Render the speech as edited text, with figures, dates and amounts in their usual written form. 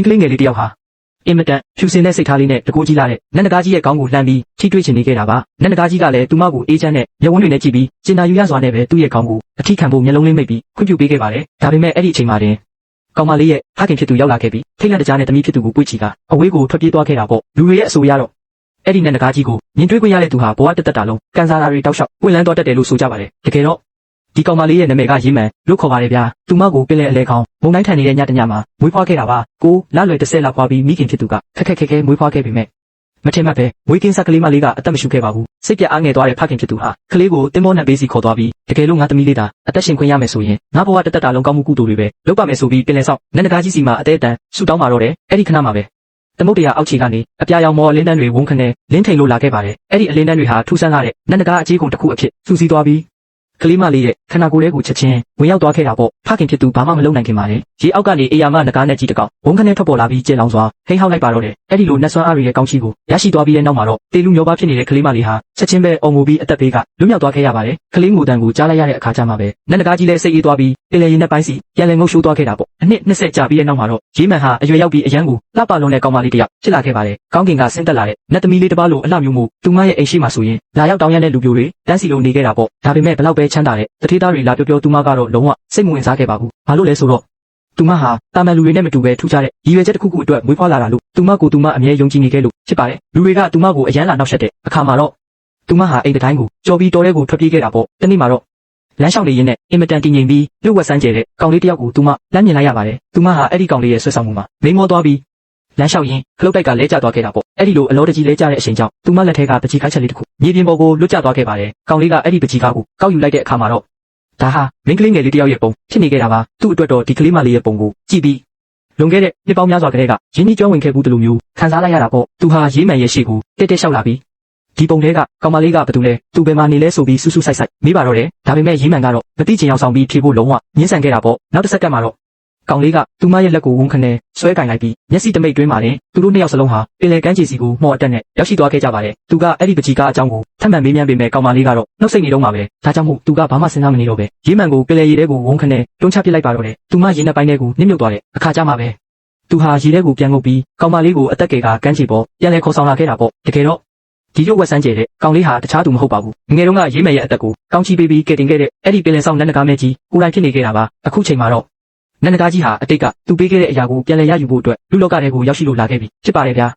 င်းကလေးငယ်လေးတယောက်ဟာအင်မတန်ဖြူစင်တဲ့စိတ်ထားလေးနဲ့တကူကြီးလာတဲ့နန္ဒကားကြီးရဲ့ခေါင်းကိုလှမ်းပြီးထိတွေ့ချင်နေခဲ့တာပါနန္ဒကားကြီးကလည်းသူမကိုအေးချမ်းတဲ့မျက်ဝန်းတွေနဲ့ကြည့်ပြီးကျင်နာယူရစွာနဲ့ပဲသူ့ရဲ့ခေါင်းကိုအထီးခံဖို့မျက်လုံးလေးမိတ်ပြီးခွင့်ပြုပေးခဲ့ပါတယ်ဒါပေမဲ့အဲ့ဒီအချိန်မှာတင်ကောင်မလေးရဲ့ဖခင်ဖြစ်သူရောက်လာခဲ့ပြီးထိတ်လန့်တကြားနဲ့တမီးဖြစ်သူကိုပွေ့ချီကအဝေးကိုထွက်ပြေးသွားခဲ့တာပေါ့လူတွေရဲ့အဆိုအရတော့အဲ့ဒီနန္ဒကားကြီးကိုမြင်တွေ့ခွင့်ရတဲ့သူဟာဘဝတသက်တာလုံးကန်ဆာတွေတောက်လျှောက်ပွင့်လန်းသွားတတ်တယ်လို့ဆိုကြပါတယ်တကယ်တော့ဒီကောင်မလေးရဲ့နာမည်ကရေးမှန်လို့ခေါ်ပါတယ်ဗျာသူမကိုပင်လယ်အလဲခေါင်းမုံတိုင်းထန်နေတဲ့ညတညမှာမွေးဖွားခဲ့တာပါကိုလလွယ်30လောက်ဖွားပြီးမိခင်ဖြစ်သူကခက်ခက်ခဲခဲမွေးဖွားခဲ့ပေမဲ့မထင်မှတ်ပဲမွေးကင်းစက်ကလေးမလေးကအသက်မရှူခဲ့ပါဘူးစိတ်ပြအားငယ်သွားတဲ့ဖခင်ဖြစ်သူဟာကလေးကိုတင်းမောနံပေးစီခေါ်သွားပြီးတကယ်လို့ငါသမီးလေးသာအသက်ရှင်ခွင့်ရမယ်ဆိုရင်ငါဘဝတသက်တာလုံးကောင်းမှုကုသိုလ်တွေပဲလုပ်ပါမယ်ဆိုပြီးပင်လယ်ဆောက်နန္ဒကားကြီးစီမှာအသေးအတန်ဆူတောင်းပါတော့တယ်အဲ့ဒီခဏမှာပဲသမုတ်တရားအောက်ခြေကနေအပြာရောင်မော်အလင်းတန်းတွေဝုန်းခနဲ့လင်းထိန်လို့လာခဲ့ပါတယ်အဲ့ဒီအလင်းတန်းတွေဟာထူးဆန်းလာတဲ့နန္ဒကားအကြီးကုန်တစ်ခုအဖြစ်စူးစီးသွားပြီးကလေးမလေးရဲ့ခန္ဓာကိုယ်လေးကိုချက်ချင်းဝင်ရောက်သွားခဲ့တာပေါ့ဖခင်ဖြစ်သူဘာမှမလုပ်နိုင်ခင်ပါလေရေအောက်ကနေအေယာမနဂါးနဲ့ကြီးတကောင်ဝုန်းခနဲ့ထွက်ပေါ်လာပြီးကျဲလောင်စွာဟိန်းဟောက်လိုက်ပါတော့တယ်အဲ့ဒီလိုနတ်ဆွမ်းအားတွေရဲ့ကောင်းချီးကိုရရှိသွားပြီးတဲ့နောက်မှာတော့တေလူမျိုးပါဖြစ်နေတဲ့ကလေးမလေးဟာချက်ချင်းပဲအော်ငိုပြီးအသက်ဘေးကလွတ်မြောက်သွားခဲ့ရပါတယ်ကလေးငိုတန်ကိုကြားလိုက်ရတဲ့အခါကျမှပဲနန္ဒကားကြီးလည်းစိတ်အေးသွားပြီးပင်လယ်ရင်နဲ့ပိုင်းစီပြန်လည်ငုပ်ရှိုးသွားခဲ့တာပေါ့အနှစ်20ကြာပြီးတဲ့နောက်မှာတော့ရေးမှန်ဟာအရွယ်ရောက်ပြီးအရန်ကိုလှပလွန်တဲ့ကောင်မလေးတစ်ယောက်ဖြစ်လာခဲ့ပါတယ်ကောင်းကင်ကဆင်းသက်လာတဲ့နတ်သမီးလေးတစ်ပါးလိုအလှမျိုးမို့သူမရဲ့အိမ်ရှိမှဆိုရင်လာရောက်တောင်းရတဲ့လူမျိုးတွေတန်းစီလိုနေခဲ့တာပေါ့ဒါပေမဲ့ဘလောက်ပဲချမ်းသာတဲ့တထေးသားတွေလာပြောသူမကတော့လုံးဝစိတ်မဝင်စားခဲ့ပါဘူးဘာလို့လဲဆိုတော့သူမဟာတာမန်လူတွေနဲ့မတူပဲထူးခြားတဲ့ရည်ရွယ်ချက်တစ်ခုခုအတွက်မွေးဖွားလာတာလို့သူမကိုသူမအမြဲယုံကြည်နေခဲ့လို့ဖြစ်ပါတယ်လူတွေကသူမကိုအရန်လာနောက်ဆက်တဲ့အခါမှာတော့သူမဟာအိမ်တိုင်းကိုကြော်ပြီးတော်တဲ့ကိုထွက်ပြေးခဲ့တာပေါ့တနေ့မှာတော့လမ်းလျှောက်နေရင်းနဲ့အင်မတန်တည်ငြိမ်ပြီးပြုတ်ဝက်ဆန်းကျဲတဲ့ကောင်လေးတစ်ယောက်ကိုသူမလမ်းမြင်လိုက်ရပါတယ်သူမဟာအဲ့ဒီကောင်လေးရဲ့ဆွဲဆောင်မှုမှာမိန်မောသွားပြီးလမ်းလျှောက်ရင်းခလုတ်တိုက်ကလဲကျသွားခဲ့တာပေါ့အဲ့ဒီလိုအလောတကြီးလဲကျတဲ့အချိန်ကြောင့်သူမလက်ထဲကပကြီးကားချက်လေးတစ်ခုမြေပြင်ပေါ်ကိုလွတ်ကျသွားခဲ့ပါတယ်ကောင်လေးကအဲ့ဒီပကြီးကားကိုကောက်ယူလိုက်တဲ့အခါမှာတော့ဒါဟာမင်းကလေးငယ်လေးတစ်ယောက်ရဲ့ပုံဖြစ်နေခဲ့တာပါသူ့အတွက်တော့ဒီကလေးမလေးရဲ့ပုံကိုကြည့်ပြီးလွန်ခဲ့တဲ့နှစ်ပေါင်းများစွာကတည်းကရင်းနှီးကျွမ်းဝင်ခဲ့ဘူးတလူမျိုးခံစားလိုက်ရတာပေါ့သူဟာရေးမှန်ရဲ့ရှေ့ကိုတက်တက်လျှောက်လာပြီးဒီပုံတွေကကောင်မလေးကဘာတူလဲသူဘယ်မှာနေလဲဆိုပြီးဆူဆူဆိုင်ဆိုင်မေးပါတော့တယ်ဒါပေမဲ့ရေးမှန်ကတော့မသိချင်အောင်ဆောင်ပြီးဖြေဖို့လုံးဝငင်းဆန်ခဲ့တာပေါ့နောက်တစ်စက္ကန့်မှာတော့ကောင်လေးကသူမရဲ့လက်ကိုဝုန်းခနဲ့ဆွဲကင်လိုက်ပြီးမျက်စိတမိတ်တွင်းမှာတင်သူတို့နှစ်ယောက်စလုံးဟာပင်လယ်ကမ်းခြေစီကိုမှော်အတက်နဲ့ရောက်ရှိသွားခဲ့ကြပါတယ်သူကအဲ့ဒီပကြီးကားအကြောင်းကိုထပ်မံမေးမြန်းပေမဲ့ကောင်မလေးကတော့နှုတ်ဆက်နေတော့မှာပဲဒါကြောင့်မို့သူကဘာမှစဉ်းစားမနေတော့ပဲရေးမှန်ကိုပင်လယ်ရေထဲကိုဝုန်းခနဲ့တွန်းချပစ်လိုက်ပါတော့တယ်သူမရေနှစ်ပိုင်းထဲကိုနစ်မြုပ်သွားတဲ့အခါကျမှပဲသူဟာရေထဲကိုပြန်ငုပ်ပြီးကောင်မလေးကိုအသက်ကယ်ကကမ်းခြေပေါ်ပြန်လဲခေါ်ဆောင်လာခဲ့တာပေါ့တကယ်တော့ဒီရုပ်ဝက်ဆန်းကျဲတဲ့ကောင်လေးဟာတခြားသူမဟုတ်ပါဘူးငယ်တုန်းကရေးမယ်ရဲ့အသက်ကိုကောင်းချီးပေးပြီးကယ်တင်ခဲ့တဲ့အဲ့ဒီပင်လယ်ဆောင်နန္ဒကားမဲကြီးကိုယ်တိုင်ဖြစ်နေခဲ့တာပါအခုချိန်မှာတော့နန္ဒကားကြီးဟာအတိတ်ကသူပေးခဲ့တဲ့အရာကိုပြန်လည်ရယူဖို့အတွက်လူလောကထဲကိုရောက်ရှိလို့လာခဲ့ပြီဖြစ်ပါတယ်ဗျာ